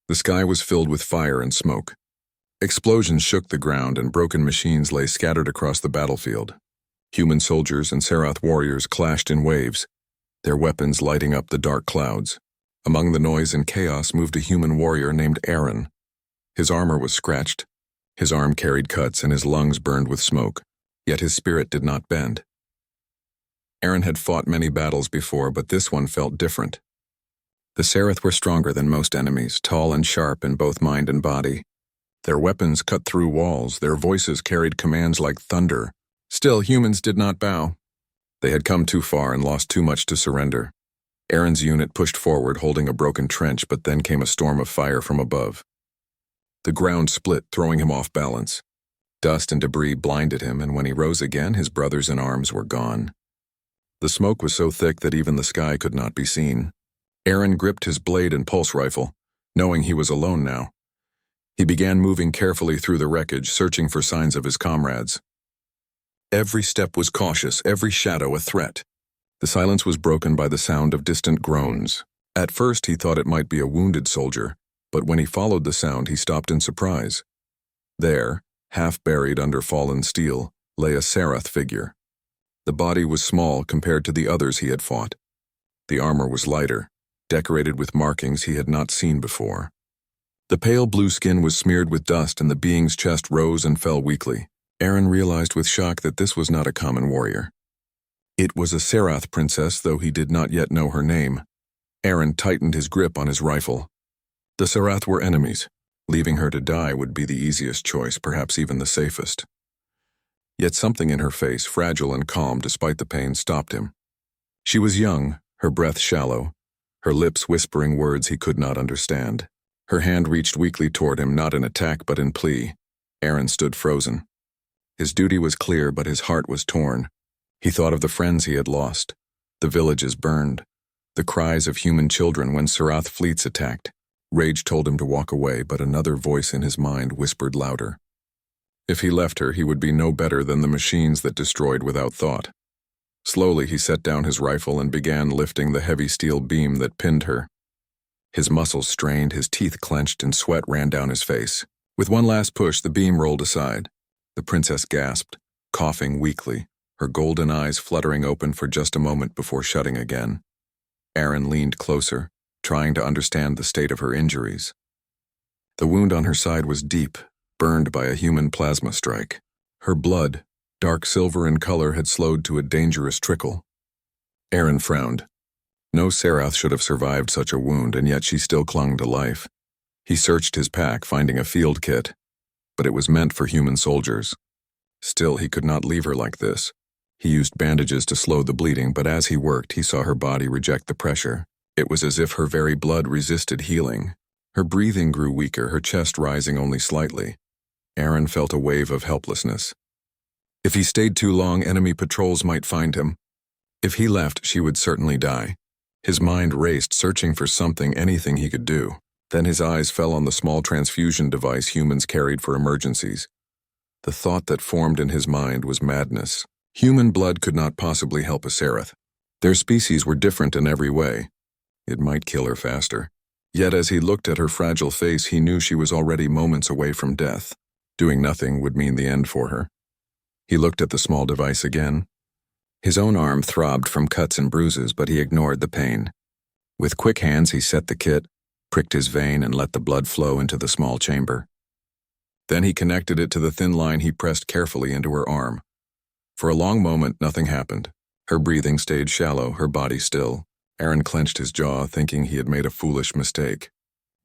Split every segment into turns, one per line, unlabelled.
The sky was filled with fire and smoke. Explosions shook the ground and broken machines lay scattered across the battlefield. Human soldiers and Serath warriors clashed in waves, their weapons lighting up the dark clouds. Among the noise and chaos moved a human warrior named Aaron. His armor was scratched, his arm carried cuts, and his lungs burned with smoke, yet his spirit did not bend. Aaron had fought many battles before, but this one felt different. The Serath were stronger than most enemies, tall and sharp in both mind and body. Their weapons cut through walls, their voices carried commands like thunder. Still, humans did not bow. They had come too far and lost too much to surrender. Aaron's unit pushed forward, holding a broken trench, but then came a storm of fire from above. The ground split, throwing him off balance. Dust and debris blinded him, and when he rose again, his brothers in arms were gone. The smoke was so thick that even the sky could not be seen. Aaron gripped his blade and pulse rifle, knowing he was alone now. He began moving carefully through the wreckage, searching for signs of his comrades. Every step was cautious, every shadow a threat. The silence was broken by the sound of distant groans. At first he thought it might be a wounded soldier, but when he followed the sound he stopped in surprise. There, half buried under fallen steel, lay a Serath figure. The body was small compared to the others he had fought. The armor was lighter, decorated with markings he had not seen before. The pale blue skin was smeared with dust and the being's chest rose and fell weakly. Aaron realized with shock that this was not a common warrior. It was a Serath princess, though he did not yet know her name. Aaron tightened his grip on his rifle. The Serath were enemies. Leaving her to die would be the easiest choice, perhaps even the safest. Yet something in her face, fragile and calm despite the pain, stopped him. She was young, her breath shallow, her lips whispering words he could not understand. Her hand reached weakly toward him, not in attack but in plea. Aaron stood frozen. His duty was clear, but his heart was torn. He thought of the friends he had lost, the villages burned, the cries of human children when Serath fleets attacked. Rage told him to walk away, but another voice in his mind whispered louder. If he left her, he would be no better than the machines that destroyed without thought. Slowly he set down his rifle and began lifting the heavy steel beam that pinned her. His muscles strained, his teeth clenched, and sweat ran down his face. With one last push, the beam rolled aside. The princess gasped, coughing weakly, her golden eyes fluttering open for just a moment before shutting again. Aaron leaned closer, trying to understand the state of her injuries. The wound on her side was deep, burned by a human plasma strike. Her blood, dark silver in color, had slowed to a dangerous trickle. Aaron frowned. No Serath should have survived such a wound, and yet she still clung to life. He searched his pack, finding a field kit, but it was meant for human soldiers. Still, he could not leave her like this. He used bandages to slow the bleeding, but as he worked, he saw her body reject the pressure. It was as if her very blood resisted healing. Her breathing grew weaker, her chest rising only slightly. Aaron felt a wave of helplessness. If he stayed too long, enemy patrols might find him. If he left, she would certainly die. His mind raced, searching for something, anything he could do. Then his eyes fell on the small transfusion device humans carried for emergencies. The thought that formed in his mind was madness. Human blood could not possibly help a Serath. Their species were different in every way. It might kill her faster. Yet as he looked at her fragile face, he knew she was already moments away from death. Doing nothing would mean the end for her. He looked at the small device again. His own arm throbbed from cuts and bruises, but he ignored the pain. With quick hands, he set the kit, pricked his vein, and let the blood flow into the small chamber. Then he connected it to the thin line he pressed carefully into her arm. For a long moment, nothing happened. Her breathing stayed shallow, her body still. Aaron clenched his jaw, thinking he had made a foolish mistake.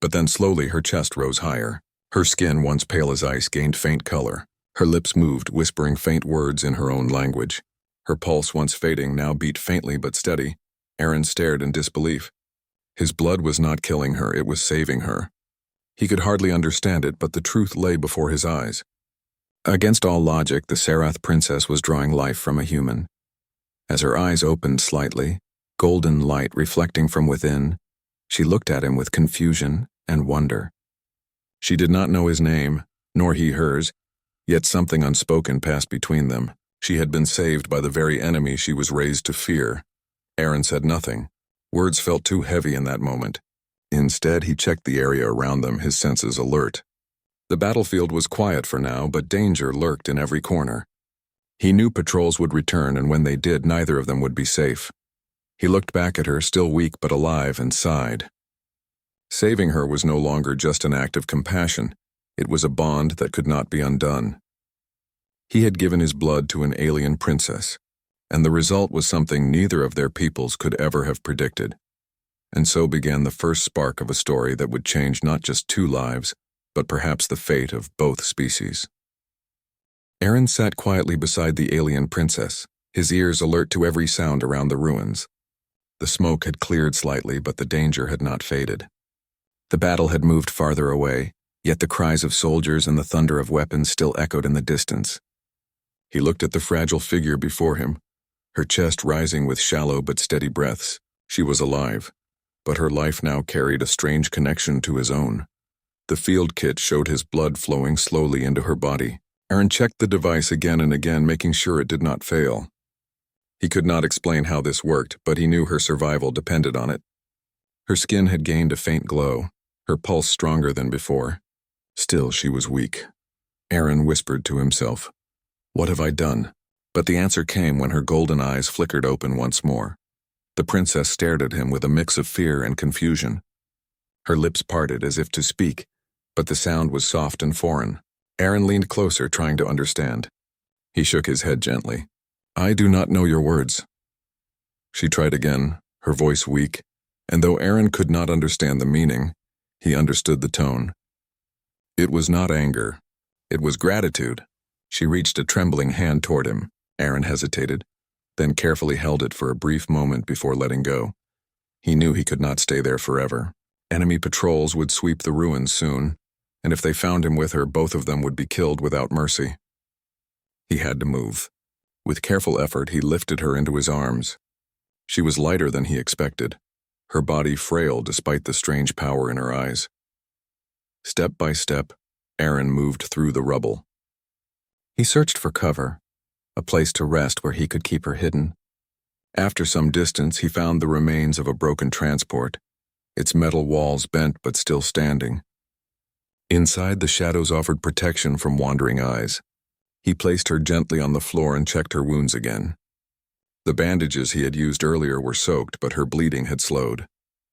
But then slowly her chest rose higher. Her skin, once pale as ice, gained faint color. Her lips moved, whispering faint words in her own language. Her pulse, once fading, now beat faintly but steady. Aaron stared in disbelief. His blood was not killing her, it was saving her. He could hardly understand it, but the truth lay before his eyes. Against all logic, the Serath princess was drawing life from a human. As her eyes opened slightly, golden light reflecting from within, she looked at him with confusion and wonder. She did not know his name, nor he hers, yet something unspoken passed between them. She had been saved by the very enemy she was raised to fear. Aaron said nothing. Words felt too heavy in that moment. Instead, he checked the area around them, his senses alert. The battlefield was quiet for now, but danger lurked in every corner. He knew patrols would return, and when they did, neither of them would be safe. He looked back at her, still weak but alive, and sighed. Saving her was no longer just an act of compassion. It was a bond that could not be undone. He had given his blood to an alien princess, and the result was something neither of their peoples could ever have predicted. And so began the first spark of a story that would change not just two lives, but perhaps the fate of both species. Aaron sat quietly beside the alien princess, his ears alert to every sound around the ruins. The smoke had cleared slightly, but the danger had not faded. The battle had moved farther away, yet the cries of soldiers and the thunder of weapons still echoed in the distance. He looked at the fragile figure before him, her chest rising with shallow but steady breaths. She was alive, but her life now carried a strange connection to his own. The field kit showed his blood flowing slowly into her body. Aaron checked the device again and again, making sure it did not fail. He could not explain how this worked, but he knew her survival depended on it. Her skin had gained a faint glow, her pulse stronger than before. Still, she was weak. Aaron whispered to himself, "What have I done?" But the answer came when her golden eyes flickered open once more. The princess stared at him with a mix of fear and confusion. Her lips parted as if to speak, but the sound was soft and foreign. Aaron leaned closer, trying to understand. He shook his head gently. "I do not know your words." She tried again, her voice weak, and though Aaron could not understand the meaning, he understood the tone. It was not anger. It was gratitude. She reached a trembling hand toward him. Aaron hesitated, then carefully held it for a brief moment before letting go. He knew he could not stay there forever. Enemy patrols would sweep the ruins soon, and if they found him with her, both of them would be killed without mercy. He had to move. With careful effort, he lifted her into his arms. She was lighter than he expected, her body frail despite the strange power in her eyes. Step by step, Aaron moved through the rubble. He searched for cover, a place to rest where he could keep her hidden. After some distance, he found the remains of a broken transport, its metal walls bent but still standing. Inside, the shadows offered protection from wandering eyes. He placed her gently on the floor and checked her wounds again. The bandages he had used earlier were soaked, but her bleeding had slowed.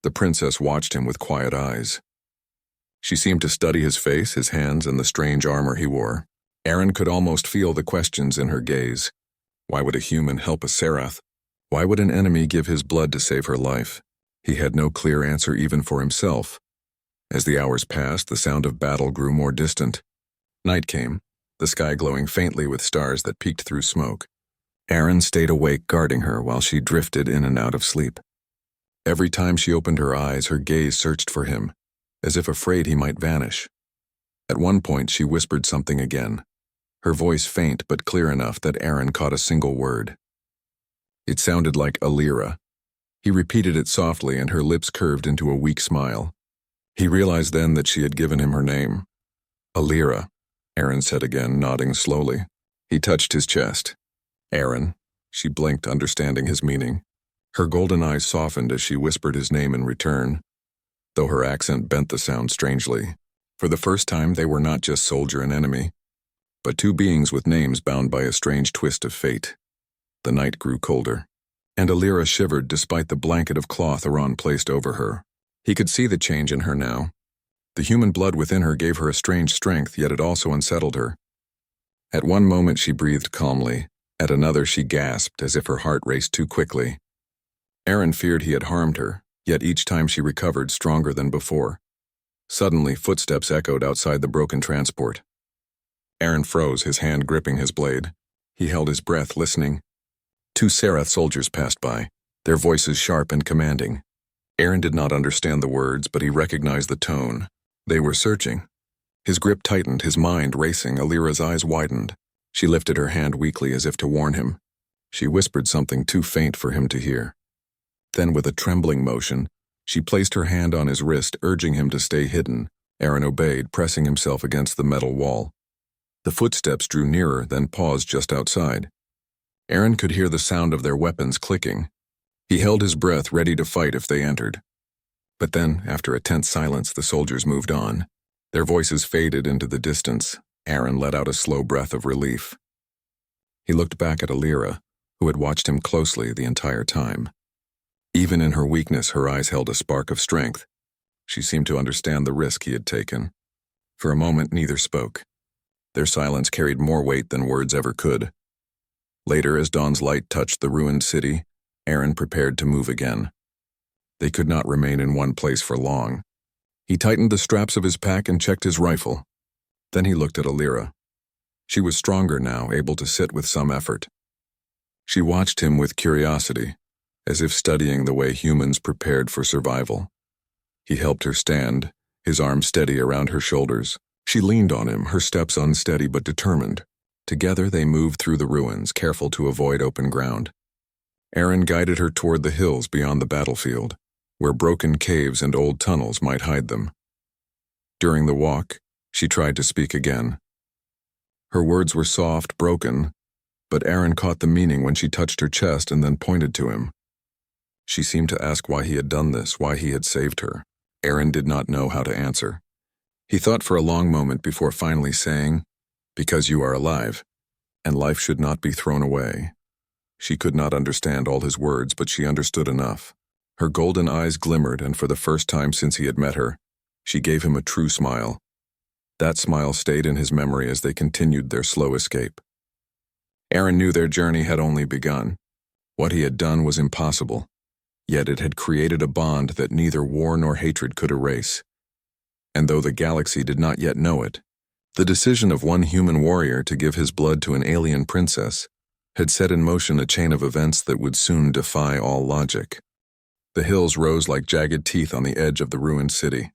The princess watched him with quiet eyes. She seemed to study his face, his hands, and the strange armor he wore. Aaron could almost feel the questions in her gaze. Why would a human help a Serath? Why would an enemy give his blood to save her life? He had no clear answer even for himself. As the hours passed, the sound of battle grew more distant. Night came, the sky glowing faintly with stars that peeked through smoke. Aaron stayed awake, guarding her while she drifted in and out of sleep. Every time she opened her eyes, her gaze searched for him, as if afraid he might vanish. At one point, she whispered something again, her voice faint but clear enough that Aaron caught a single word. It sounded like Alira. He repeated it softly, and her lips curved into a weak smile. He realized then that she had given him her name. "Alira," Aaron said again, nodding slowly. He touched his chest. "Aaron," she blinked, understanding his meaning. Her golden eyes softened as she whispered his name in return, though her accent bent the sound strangely. For the first time, they were not just soldier and enemy, but two beings with names bound by a strange twist of fate. The night grew colder, and Alira shivered despite the blanket of cloth Aran placed over her. He could see the change in her now. The human blood within her gave her a strange strength, yet it also unsettled her. At one moment she breathed calmly, at another she gasped as if her heart raced too quickly. Aaron feared he had harmed her, yet each time she recovered stronger than before. Suddenly, footsteps echoed outside the broken transport. Aaron froze, his hand gripping his blade. He held his breath, listening. Two Serath soldiers passed by, their voices sharp and commanding. Aaron did not understand the words, but he recognized the tone. They were searching. His grip tightened, his mind racing. Alira's eyes widened. She lifted her hand weakly as if to warn him. She whispered something too faint for him to hear. Then, with a trembling motion, she placed her hand on his wrist, urging him to stay hidden. Aaron obeyed, pressing himself against the metal wall. The footsteps drew nearer, then paused just outside. Aaron could hear the sound of their weapons clicking. He held his breath, ready to fight if they entered. But then, after a tense silence, the soldiers moved on. Their voices faded into the distance. Aaron let out a slow breath of relief. He looked back at Alira, who had watched him closely the entire time. Even in her weakness, her eyes held a spark of strength. She seemed to understand the risk he had taken. For a moment, neither spoke. Their silence carried more weight than words ever could. Later, as dawn's light touched the ruined city, Aaron prepared to move again. They could not remain in one place for long. He tightened the straps of his pack and checked his rifle. Then he looked at Alira. She was stronger now, able to sit with some effort. She watched him with curiosity, as if studying the way humans prepared for survival. He helped her stand, his arms steady around her shoulders. She leaned on him, her steps unsteady but determined. Together they moved through the ruins, careful to avoid open ground. Aaron guided her toward the hills beyond the battlefield, where broken caves and old tunnels might hide them. During the walk, she tried to speak again. Her words were soft, broken, but Aaron caught the meaning when she touched her chest and then pointed to him. She seemed to ask why he had done this, why he had saved her. Aaron did not know how to answer. He thought for a long moment before finally saying, "Because you are alive, and life should not be thrown away." She could not understand all his words, but she understood enough. Her golden eyes glimmered, and for the first time since he had met her, she gave him a true smile. That smile stayed in his memory as they continued their slow escape. Aaron knew their journey had only begun. What he had done was impossible, yet it had created a bond that neither war nor hatred could erase. And though the galaxy did not yet know it, the decision of one human warrior to give his blood to an alien princess had set in motion a chain of events that would soon defy all logic. The hills rose like jagged teeth on the edge of the ruined city.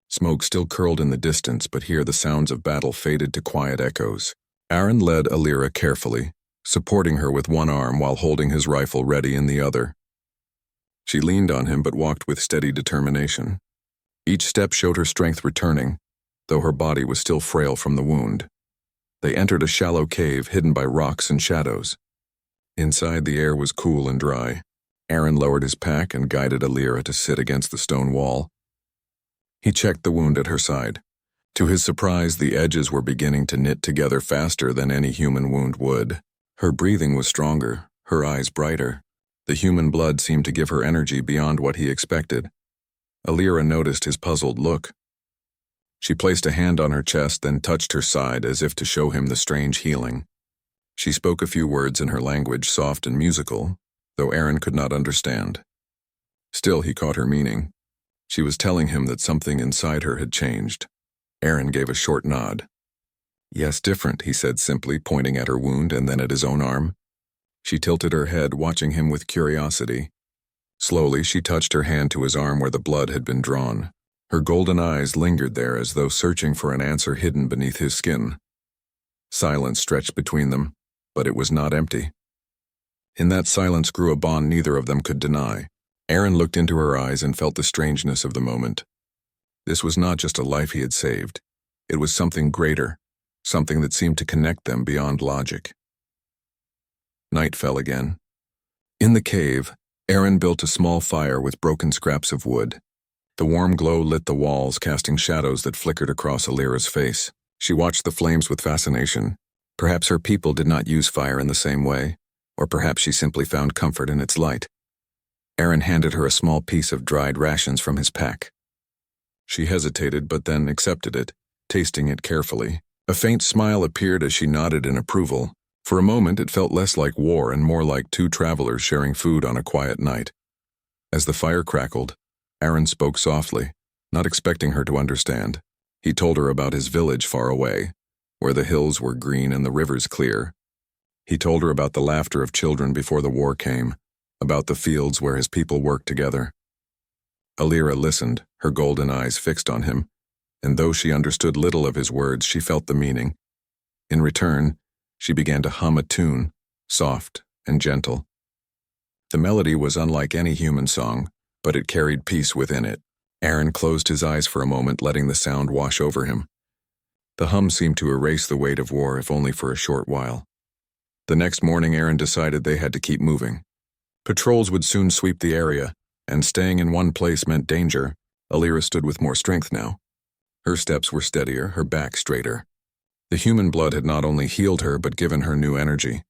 Smoke still curled in the distance, but here the sounds of battle faded to quiet echoes. Aaron led Alira carefully, supporting her with one arm while holding his rifle ready in the other. She leaned on him but walked with steady determination. Each step showed her strength returning, though her body was still frail from the wound. They entered a shallow cave hidden by rocks and shadows. Inside, the air was cool and dry. Aaron lowered his pack and guided Alira to sit against the stone wall. He checked the wound at her side. To his surprise, the edges were beginning to knit together faster than any human wound would. Her breathing was stronger, her eyes brighter. The human blood seemed to give her energy beyond what he expected. Alira noticed his puzzled look. She placed a hand on her chest, then touched her side as if to show him the strange healing. She spoke a few words in her language, soft and musical, though Aaron could not understand. Still, he caught her meaning. She was telling him that something inside her had changed. Aaron gave a short nod. "Yes, different," he said simply, pointing at her wound and then at his own arm. She tilted her head, watching him with curiosity. Slowly, she touched her hand to his arm where the blood had been drawn. Her golden eyes lingered there as though searching for an answer hidden beneath his skin. Silence stretched between them, but it was not empty. In that silence grew a bond neither of them could deny. Aaron looked into her eyes and felt the strangeness of the moment. This was not just a life he had saved. It was something greater, something that seemed to connect them beyond logic. Night fell again. In the cave, Aaron built a small fire with broken scraps of wood. The warm glow lit the walls, casting shadows that flickered across Alira's face. She watched the flames with fascination. Perhaps her people did not use fire in the same way, or perhaps she simply found comfort in its light. Aaron handed her a small piece of dried rations from his pack. She hesitated but then accepted it, tasting it carefully. A faint smile appeared as she nodded in approval. For a moment it felt less like war and more like two travelers sharing food on a quiet night. As the fire crackled, Aaron spoke softly, not expecting her to understand. He told her about his village far away, where the hills were green and the rivers clear. He told her about the laughter of children before the war came, about the fields where his people worked together. Alira listened, her golden eyes fixed on him, and though she understood little of his words, she felt the meaning. In return, she began to hum a tune, soft and gentle. The melody was unlike any human song, but it carried peace within it. Aaron closed his eyes for a moment, letting the sound wash over him. The hum seemed to erase the weight of war, if only for a short while. The next morning, Aaron decided they had to keep moving. Patrols would soon sweep the area, and staying in one place meant danger, Alira stood with more strength now. Her steps were steadier, her back straighter. The human blood had not only healed her but given her new energy.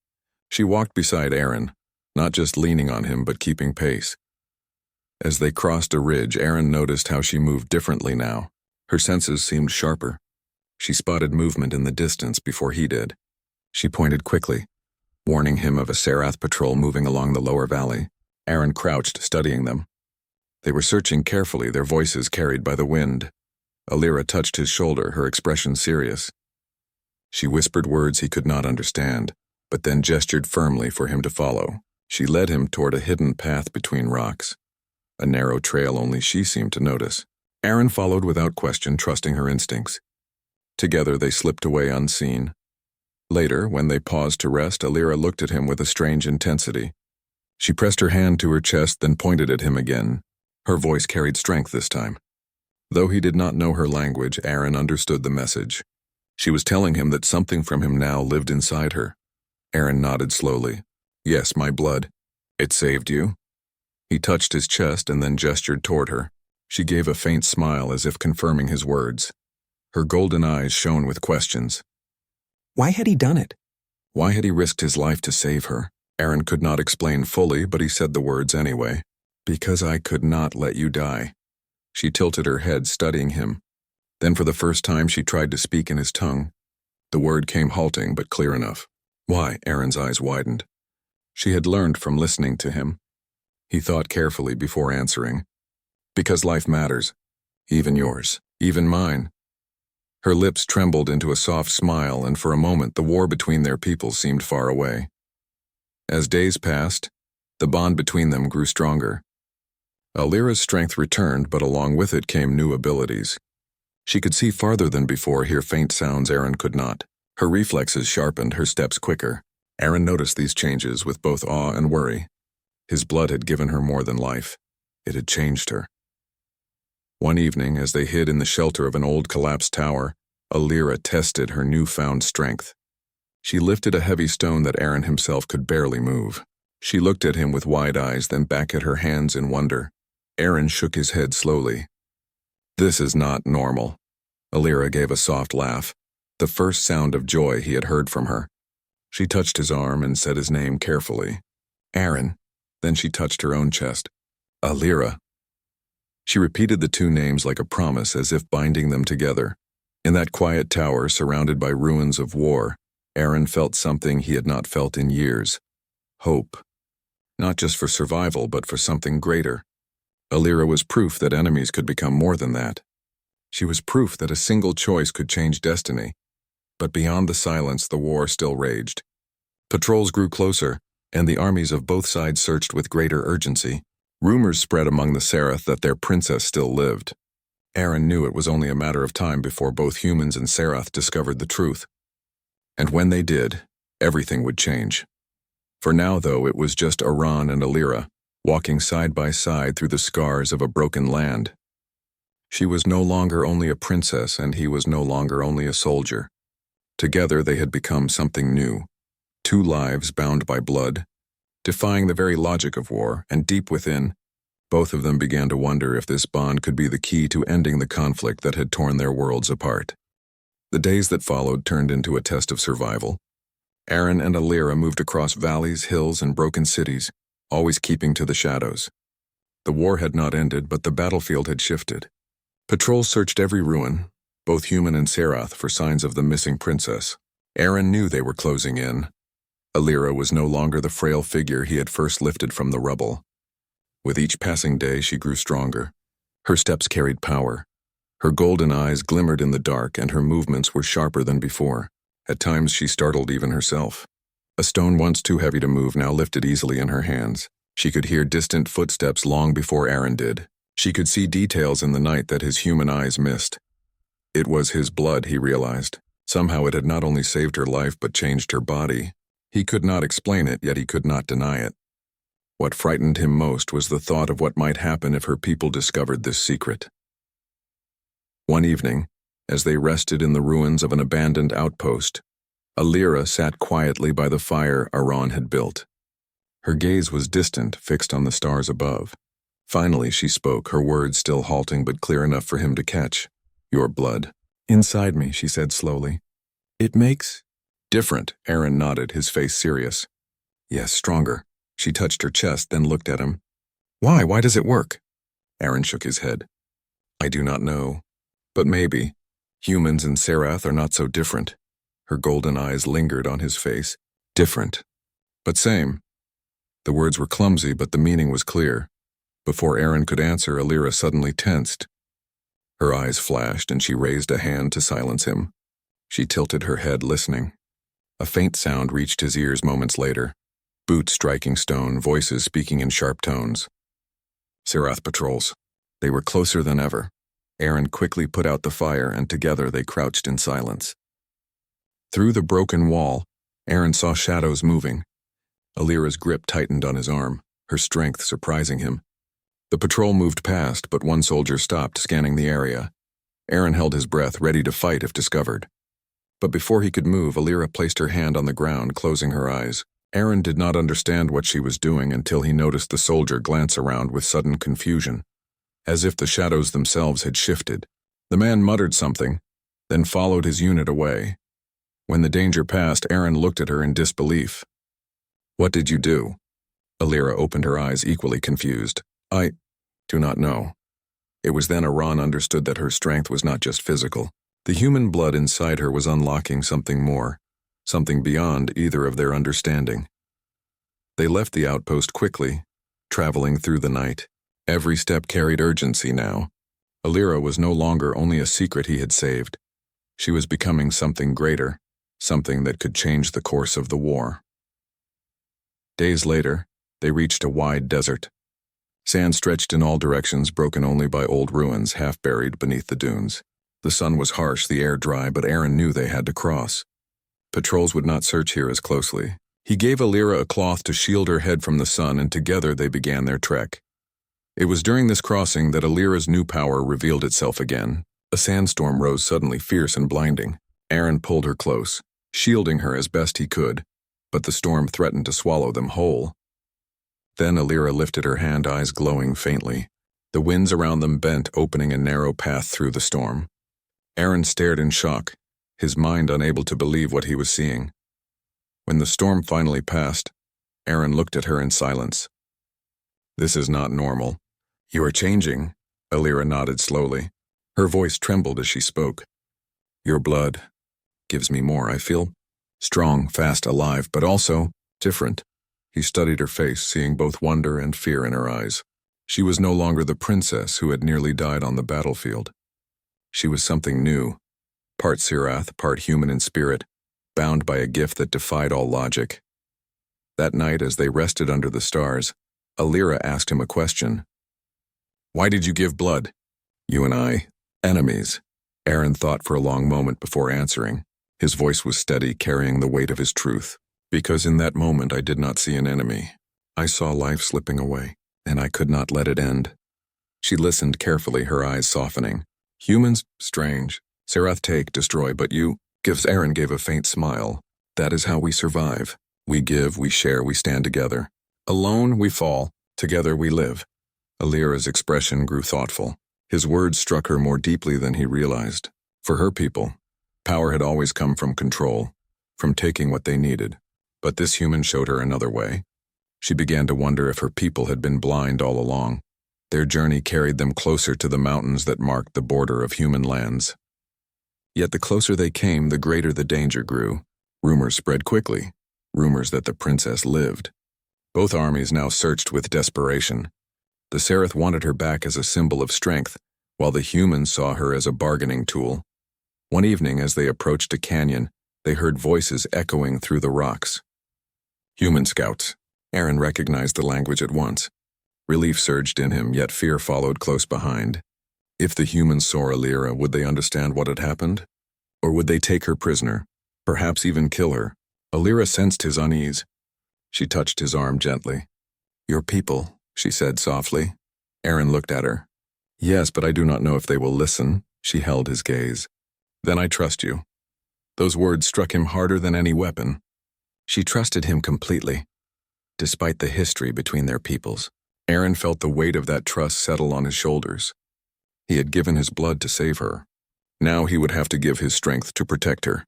She walked beside Aaron, not just leaning on him but keeping pace. As they crossed a ridge, Aaron noticed how she moved differently now. Her senses seemed sharper. She spotted movement in the distance before he did. She pointed quickly, warning him of a Serath patrol moving along the lower valley. Aaron crouched, studying them. They were searching carefully, their voices carried by the wind. Alira touched his shoulder, her expression serious. She whispered words he could not understand, but then gestured firmly for him to follow. She led him toward a hidden path between rocks, a narrow trail only she seemed to notice. Aaron followed without question, trusting her instincts. Together they slipped away unseen. Later, when they paused to rest, Alira looked at him with a strange intensity. She pressed her hand to her chest, then pointed at him again. Her voice carried strength this time. Though he did not know her language, Aaron understood the message. She was telling him that something from him now lived inside her. Aaron nodded slowly. Yes, my blood. It saved you? He touched his chest and then gestured toward her. She gave a faint smile as if confirming his words. Her golden eyes shone with questions. Why had he done it? Why had he risked his life to save her? Aaron could not explain fully, but he said the words anyway. Because I could not let you die. She tilted her head, studying him. Then for the first time she tried to speak in his tongue. The word came halting but clear enough. Why? Aaron's eyes widened. She had learned from listening to him. He thought carefully before answering. Because life matters. Even yours. Even mine. Her lips trembled into a soft smile, and for a moment the war between their people seemed far away. As days passed, the bond between them grew stronger. Alira's strength returned, but along with it came new abilities. She could see farther than before, hear faint sounds Aaron could not. Her reflexes sharpened, her steps quicker. Aaron noticed these changes with both awe and worry. His blood had given her more than life. It had changed her. One evening, as they hid in the shelter of an old collapsed tower, Alira tested her newfound strength. She lifted a heavy stone that Aaron himself could barely move. She looked at him with wide eyes, then back at her hands in wonder. Aaron shook his head slowly. This is not normal. Alira gave a soft laugh, the first sound of joy he had heard from her. She touched his arm and said his name carefully. Aaron. Then she touched her own chest. Alira. She repeated the two names like a promise, as if binding them together. In that quiet tower, surrounded by ruins of war, Aaron felt something he had not felt in years. Hope. Not just for survival, but for something greater. Alira was proof that enemies could become more than that. She was proof that a single choice could change destiny. But beyond the silence, the war still raged. Patrols grew closer, and the armies of both sides searched with greater urgency. Rumors spread among the Serath that their princess still lived. Aaron knew it was only a matter of time before both humans and Serath discovered the truth. And when they did, everything would change. For now, though, it was just Aran and Alira, walking side by side through the scars of a broken land. She was no longer only a princess, and he was no longer only a soldier. Together they had become something new. Two lives bound by blood, defying the very logic of war, and deep within, both of them began to wonder if this bond could be the key to ending the conflict that had torn their worlds apart. The days that followed turned into a test of survival. Aaron and Alira moved across valleys, hills, and broken cities, always keeping to the shadows. The war had not ended, but the battlefield had shifted. Patrols searched every ruin, both human and Serath, for signs of the missing princess. Aaron knew they were closing in. Alira was no longer the frail figure he had first lifted from the rubble. With each passing day, she grew stronger. Her steps carried power. Her golden eyes glimmered in the dark, and her movements were sharper than before. At times, she startled even herself. A stone once too heavy to move now lifted easily in her hands. She could hear distant footsteps long before Aaron did. She could see details in the night that his human eyes missed. It was his blood, he realized. Somehow it had not only saved her life but changed her body. He could not explain it, yet he could not deny it. What frightened him most was the thought of what might happen if her people discovered this secret. One evening, as they rested in the ruins of an abandoned outpost, Alira sat quietly by the fire Aran had built. Her gaze was distant, fixed on the stars above. Finally, she spoke, her words still halting but clear enough for him to catch. Your blood. Inside me, she said slowly. It makes... Different, Aaron nodded, his face serious. Yes, stronger. She touched her chest, then looked at him. Why? Why does it work? Aaron shook his head. I do not know. But maybe. Humans and Serath are not so different. Her golden eyes lingered on his face. Different. But same. The words were clumsy, but the meaning was clear. Before Aaron could answer, Alira suddenly tensed. Her eyes flashed, and she raised a hand to silence him. She tilted her head, listening. A faint sound reached his ears moments later. Boots striking stone, voices speaking in sharp tones. Serath patrols. They were closer than ever. Aaron quickly put out the fire, and together they crouched in silence. Through the broken wall, Aaron saw shadows moving. Alira's grip tightened on his arm, her strength surprising him. The patrol moved past, but one soldier stopped, scanning the area. Aaron held his breath, ready to fight if discovered. But before he could move, Alira placed her hand on the ground, closing her eyes. Aaron did not understand what she was doing until he noticed the soldier glance around with sudden confusion, as if the shadows themselves had shifted. The man muttered something, then followed his unit away. When the danger passed, Aaron looked at her in disbelief. What did you do? Alira opened her eyes, equally confused. I do not know. It was then Aran understood that her strength was not just physical. The human blood inside her was unlocking something more, something beyond either of their understanding. They left the outpost quickly, traveling through the night. Every step carried urgency now. Alira was no longer only a secret he had saved. She was becoming something greater, something that could change the course of the war. Days later, they reached a wide desert. Sand stretched in all directions, broken only by old ruins half buried beneath the dunes. The sun was harsh, the air dry, but Aaron knew they had to cross. Patrols would not search here as closely. He gave Alira a cloth to shield her head from the sun, and together they began their trek. It was during this crossing that Alira's new power revealed itself again. A sandstorm rose suddenly, fierce and blinding. Aaron pulled her close, shielding her as best he could, but the storm threatened to swallow them whole. Then Alira lifted her hand, eyes glowing faintly. The winds around them bent, opening a narrow path through the storm. Aaron stared in shock, his mind unable to believe what he was seeing. When the storm finally passed, Aaron looked at her in silence. This is not normal. You are changing, Alira nodded slowly. Her voice trembled as she spoke. Your blood gives me more. I feel strong, fast, alive, but also different. He studied her face, seeing both wonder and fear in her eyes. She was no longer the princess who had nearly died on the battlefield. She was something new, part Serath, part human in spirit, bound by a gift that defied all logic. That night, as they rested under the stars, Alira asked him a question. Why did you give blood? You and I, enemies. Aaron thought for a long moment before answering. His voice was steady, carrying the weight of his truth. Because in that moment I did not see an enemy. I saw life slipping away, and I could not let it end. She listened carefully, her eyes softening. Humans, strange. Serath take, destroy, but you... Aaron gave a faint smile. That is how we survive. We give, we share, we stand together. Alone, we fall. Together, we live. Alira's expression grew thoughtful. His words struck her more deeply than he realized. For her people, power had always come from control, from taking what they needed. But this human showed her another way. She began to wonder if her people had been blind all along. Their journey carried them closer to the mountains that marked the border of human lands. Yet the closer they came, the greater the danger grew. Rumors spread quickly, rumors that the princess lived. Both armies now searched with desperation. The Serath wanted her back as a symbol of strength, while the humans saw her as a bargaining tool. One evening, as they approached a canyon, they heard voices echoing through the rocks. Human scouts. Aaron recognized the language at once. Relief surged in him, yet fear followed close behind. If the humans saw Alira, would they understand what had happened? Or would they take her prisoner, perhaps even kill her? Alira sensed his unease. She touched his arm gently. Your people, she said softly. Aaron looked at her. Yes, but I do not know if they will listen. She held his gaze. Then I trust you. Those words struck him harder than any weapon. She trusted him completely, despite the history between their peoples. Aaron felt the weight of that trust settle on his shoulders. He had given his blood to save her. Now he would have to give his strength to protect her.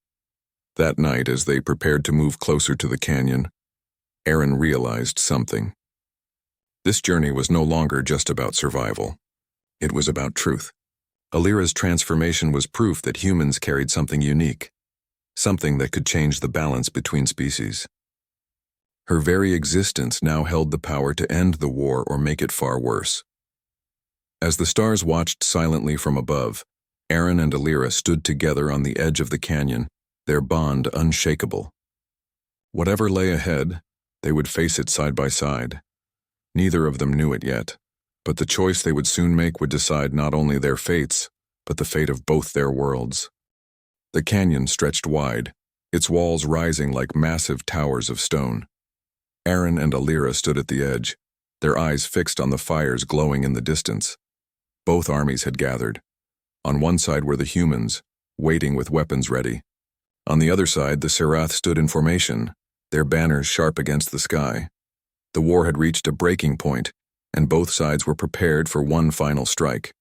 That night, as they prepared to move closer to the canyon, Aaron realized something. This journey was no longer just about survival. It was about truth. Alira's transformation was proof that humans carried something unique, something that could change the balance between species. Her very existence now held the power to end the war or make it far worse. As the stars watched silently from above, Aaron and Alira stood together on the edge of the canyon, their bond unshakable. Whatever lay ahead, they would face it side by side. Neither of them knew it yet, but the choice they would soon make would decide not only their fates, but the fate of both their worlds. The canyon stretched wide, its walls rising like massive towers of stone. Aaron and Alira stood at the edge, their eyes fixed on the fires glowing in the distance. Both armies had gathered. On one side were the humans, waiting with weapons ready. On the other side, the Serath stood in formation, their banners sharp against the sky. The war had reached a breaking point, and both sides were prepared for one final strike.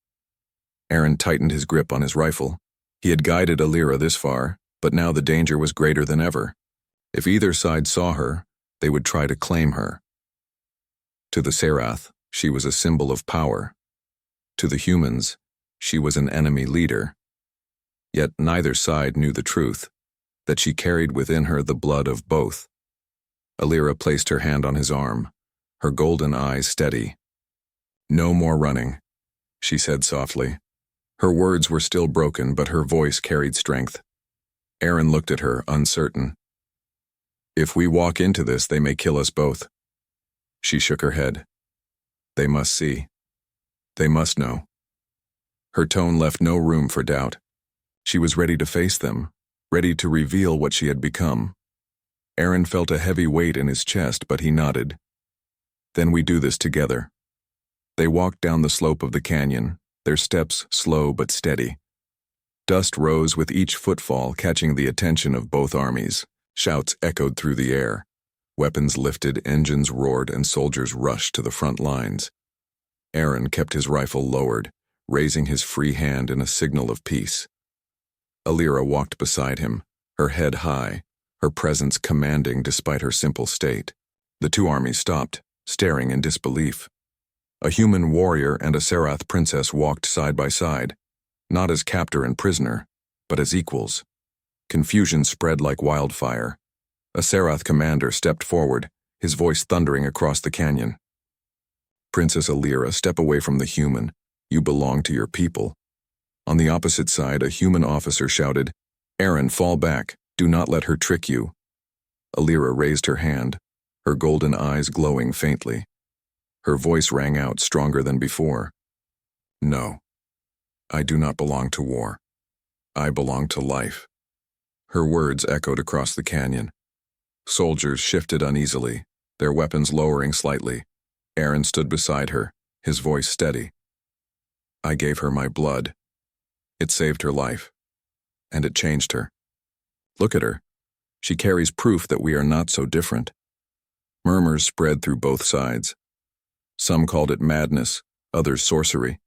Aaron tightened his grip on his rifle. He had guided Alira this far, but now the danger was greater than ever. If either side saw her, they would try to claim her. To the Serath, she was a symbol of power. To the humans, she was an enemy leader. Yet neither side knew the truth, that she carried within her the blood of both. Alira placed her hand on his arm, her golden eyes steady. "No more running," she said softly. Her words were still broken, but her voice carried strength. Aaron looked at her, uncertain. "If we walk into this, they may kill us both." She shook her head. "They must see. They must know." Her tone left no room for doubt. She was ready to face them, ready to reveal what she had become. Aaron felt a heavy weight in his chest, but he nodded. "Then we do this together." They walked down the slope of the canyon, their steps slow but steady. Dust rose with each footfall, catching the attention of both armies. Shouts echoed through the air. Weapons lifted, engines roared, and soldiers rushed to the front lines. Aaron kept his rifle lowered, raising his free hand in a signal of peace. Alira walked beside him, her head high, her presence commanding despite her simple state. The two armies stopped, staring in disbelief. A human warrior and a Serath princess walked side by side, not as captor and prisoner, but as equals. Confusion spread like wildfire. A Serath commander stepped forward, his voice thundering across the canyon. "Princess Alira, step away from the human. You belong to your people." On the opposite side, a human officer shouted, "Aaron, fall back. Do not let her trick you." Alira raised her hand, her golden eyes glowing faintly. Her voice rang out stronger than before. "No, I do not belong to war. I belong to life." Her words echoed across the canyon. Soldiers shifted uneasily, their weapons lowering slightly. Aaron stood beside her, his voice steady. "I gave her my blood. It saved her life, and it changed her. Look at her. She carries proof that we are not so different." Murmurs spread through both sides. Some called it madness, others sorcery.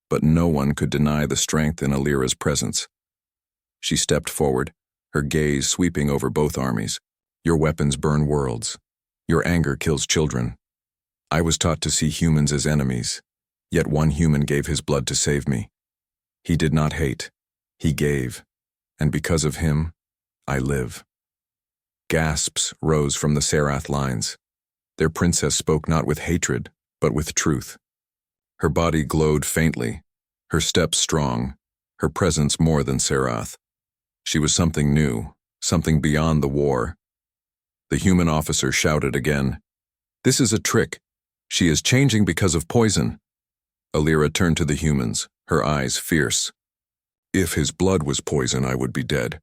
But no one could deny the strength in Alira's presence. She stepped forward, her gaze sweeping over both armies. "Your weapons burn worlds. Your anger kills children. I was taught to see humans as enemies, yet one human gave his blood to save me. He did not hate. He gave. And because of him, I live." Gasps rose from the Serath lines. Their princess spoke not with hatred, but with truth. Her body glowed faintly, her steps strong, her presence more than Serath. She was something new, something beyond the war. The human officer shouted again, "This is a trick. She is changing because of poison." Alira turned to the humans, her eyes fierce. "If his blood was poison, I would be dead.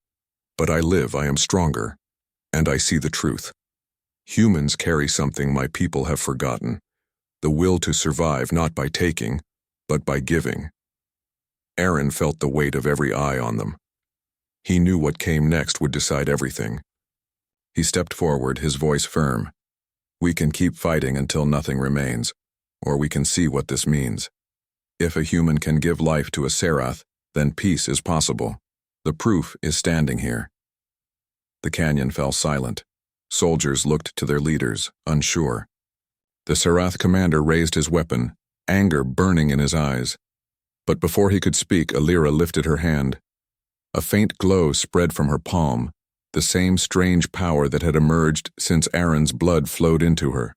But I live, I am stronger, and I see the truth. Humans carry something my people have forgotten, the will to survive not by taking, but by giving." Aaron felt the weight of every eye on them. He knew what came next would decide everything. He stepped forward, his voice firm. "We can keep fighting until nothing remains, or we can see what this means. If a human can give life to a Serath, then peace is possible. The proof is standing here. The canyon fell silent. Soldiers looked to their leaders, unsure. The Serath commander raised his weapon, anger burning in his eyes. But before he could speak, Alira lifted her hand. A faint glow spread from her palm, the same strange power that had emerged since Aaron's blood flowed into her.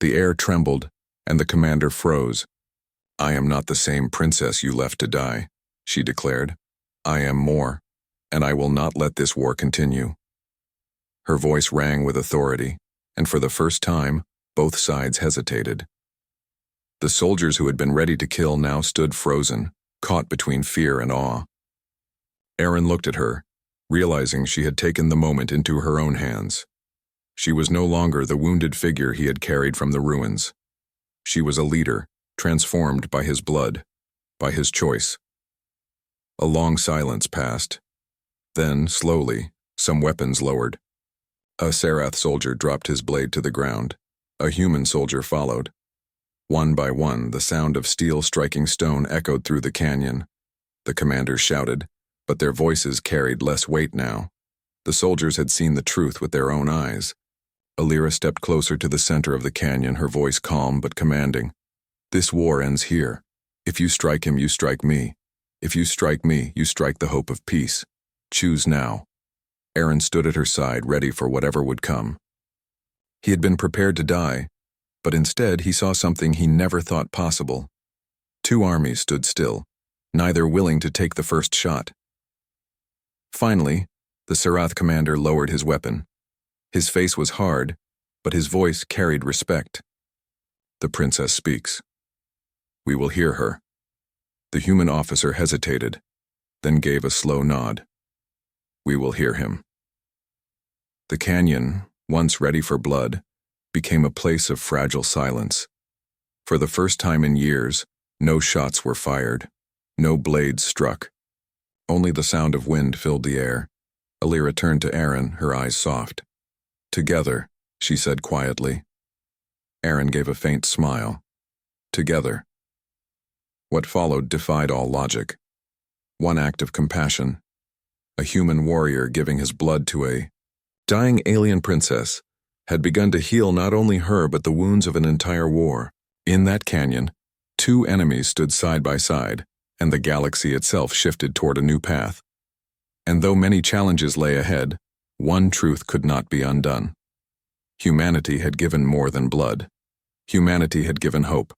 The air trembled, and the commander froze. "I am not the same princess you left to die," she declared. "I am more, and I will not let this war continue." Her voice rang with authority, and for the first time, both sides hesitated. The soldiers who had been ready to kill now stood frozen, caught between fear and awe. Aaron looked at her, realizing she had taken the moment into her own hands. She was no longer the wounded figure he had carried from the ruins. She was a leader, transformed by his blood, by his choice. A long silence passed. Then, slowly, some weapons lowered. A Serath soldier dropped his blade to the ground. A human soldier followed. One by one, the sound of steel striking stone echoed through the canyon. The commanders shouted, but their voices carried less weight now. The soldiers had seen the truth with their own eyes. Alira stepped closer to the center of the canyon, her voice calm but commanding. "This war ends here. If you strike him, you strike me. If you strike me, you strike the hope of peace. Choose now." Aaron stood at her side, ready for whatever would come. He had been prepared to die, but instead he saw something he never thought possible. Two armies stood still, neither willing to take the first shot. Finally, the Serath commander lowered his weapon. His face was hard, but his voice carried respect. "The princess speaks. We will hear her." The human officer hesitated, then gave a slow nod. "We will hear him." The canyon, once ready for blood, became a place of fragile silence. For the first time in years, no shots were fired, no blades struck. Only the sound of wind filled the air. Alira turned to Aaron, her eyes soft. "Together," she said quietly. Aaron gave a faint smile. "Together." What followed defied all logic. One act of compassion. A human warrior giving his blood to a dying alien princess had begun to heal not only her but the wounds of an entire war. In that canyon, two enemies stood side by side, and the galaxy itself shifted toward a new path. And though many challenges lay ahead, one truth could not be undone. Humanity had given more than blood. Humanity had given hope.